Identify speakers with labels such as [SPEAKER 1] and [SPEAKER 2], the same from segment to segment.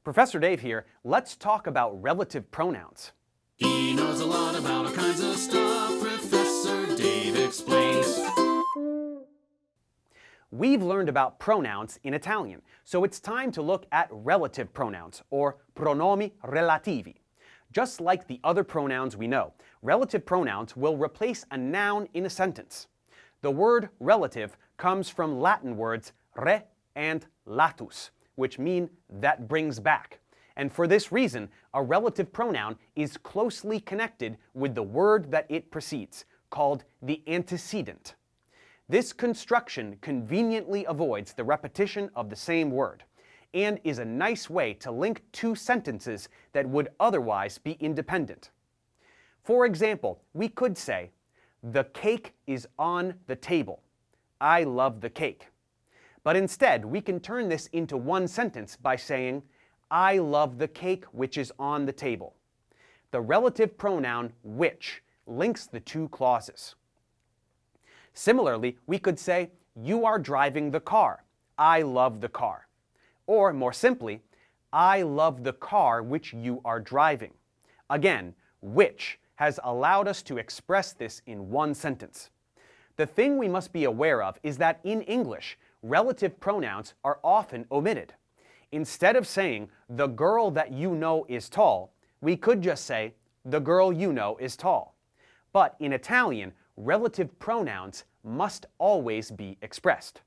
[SPEAKER 1] Professor Dave here. Let's talk about relative pronouns.
[SPEAKER 2] He knows a lot about all kinds of stuff. Professor Dave explains.
[SPEAKER 1] We've learned about pronouns in Italian, so it's time to look at relative pronouns, or pronomi relativi. Just like the other pronouns we know, relative pronouns will replace a noun in a sentence. The word relative comes from Latin words re and latus, which mean that brings back. And for this reason, a relative pronoun is closely connected with the word that it precedes, called the antecedent. This construction conveniently avoids the repetition of the same word, and is a nice way to link two sentences that would otherwise be independent. For example, we could say, "The cake is on the table. I love the cake." But instead, we can turn this into one sentence by saying, "I love the cake which is on the table." The relative pronoun which links the two clauses. Similarly, we could say, "You are driving the car. I love the car." Or more simply, "I love the car which you are driving." Again, which has allowed us to express this in one sentence. The thing we must be aware of is that in English, relative pronouns are often omitted. Instead of saying, "The girl that you know is tall," we could just say, "The girl you know is tall." But in Italian, relative pronouns must always be expressed.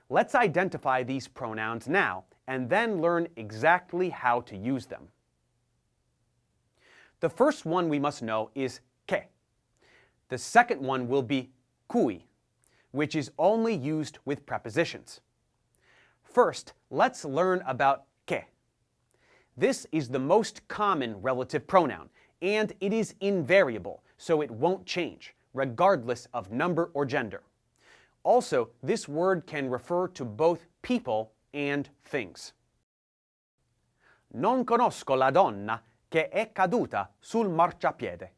[SPEAKER 1] Let's identify these pronouns now, and then learn exactly how to use them. The first one we must know is che. The second one will be cui, which is only used with prepositions. First, let's learn about che. This is the most common relative pronoun, and it is invariable, so it won't change, regardless of number or gender. Also, this word can refer to both people and things. Non conosco la donna che è caduta sul marciapiede.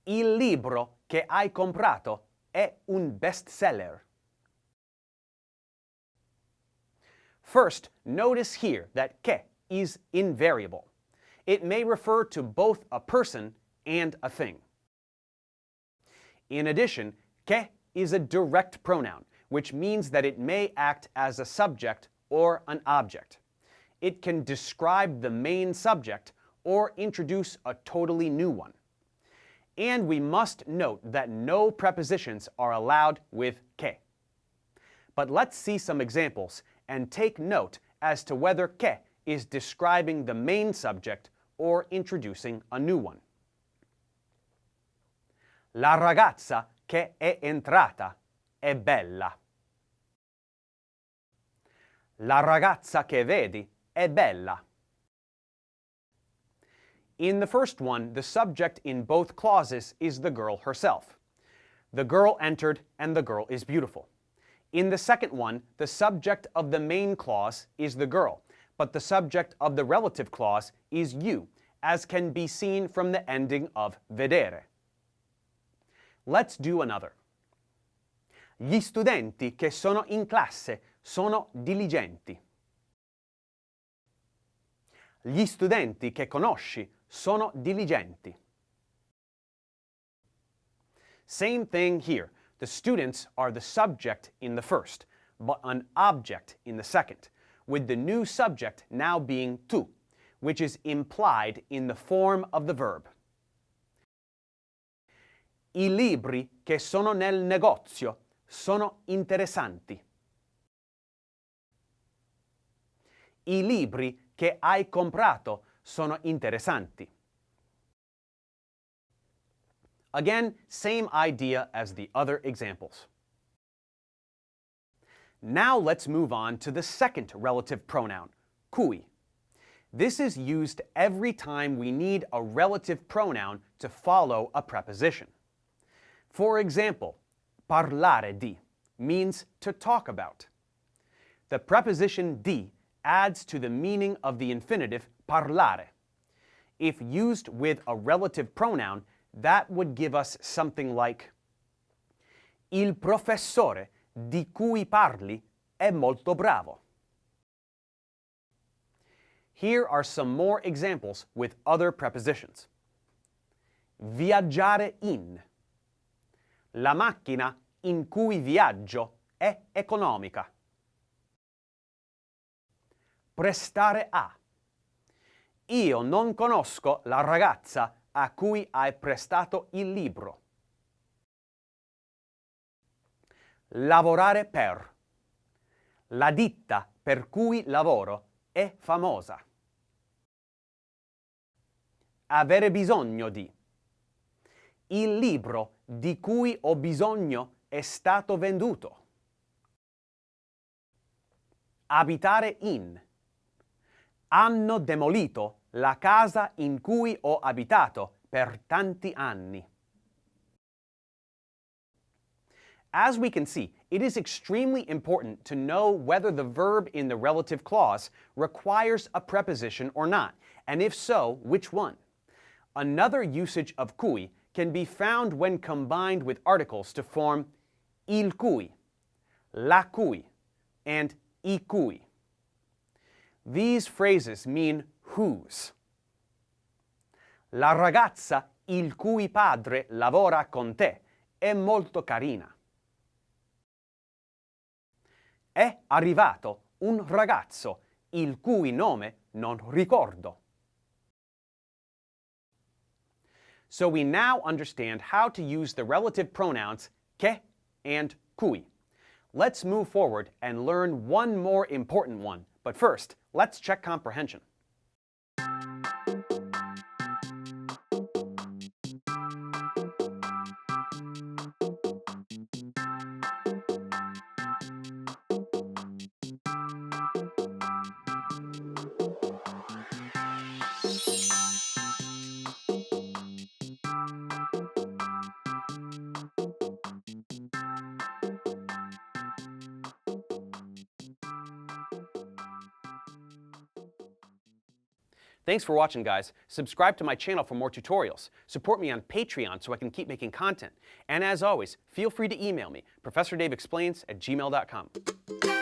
[SPEAKER 1] Il libro che hai comprato è un bestseller. First, notice here that che is invariable. It may refer to both a person and a thing. In addition, che is a direct pronoun, which means that it may act as a subject or an object. It can describe the main subject or introduce a totally new one. And we must note that no prepositions are allowed with che. But let's see some examples and take note as to whether che is describing the main subject or introducing a new one. La ragazza che è entrata è bella. La ragazza che vedi è bella. In the first one, the subject in both clauses is the girl herself. The girl entered and the girl is beautiful. In the second one, the subject of the main clause is the girl, but the subject of the relative clause is you, as can be seen from the ending of vedere. Let's do another. Gli studenti che sono in classe sono diligenti. Gli studenti che conosci sono diligenti. Same thing here. The students are the subject in the first, but an object in the second, with the new subject now being tu, which is implied in the form of the verb. I libri che sono nel negozio sono interessanti. I libri che hai comprato sono interessanti. Again, same idea as the other examples. Now let's move on to the second relative pronoun, cui. This is used every time we need a relative pronoun to follow a preposition. For example, parlare di means to talk about. The preposition di adds to the meaning of the infinitive parlare. If used with a relative pronoun, that would give us something like, Il professore di cui parli è molto bravo. Here are some more examples with other prepositions. Viaggiare in. La macchina in cui viaggio è economica. Prestare a. Io non conosco la ragazza a cui hai prestato il libro. Lavorare per. La ditta per cui lavoro è famosa. Avere bisogno di. Il libro di cui ho bisogno è stato venduto. Abitare in. Hanno demolito la casa in cui ho abitato per tanti anni. As we can see, it is extremely important to know whether the verb in the relative clause requires a preposition or not, and if so, which one. Another usage of cui can be found when combined with articles to form il cui, la cui, and i cui. These phrases mean whose. La ragazza il cui padre lavora con te è molto carina. È arrivato un ragazzo il cui nome non ricordo. So we now understand how to use the relative pronouns che and cui. Let's move forward and learn one more important one. But first, let's check comprehension. Thanks for watching, guys. Subscribe to my channel for more tutorials. Support me on Patreon so I can keep making content. And as always, feel free to email me, ProfessorDaveExplains@gmail.com.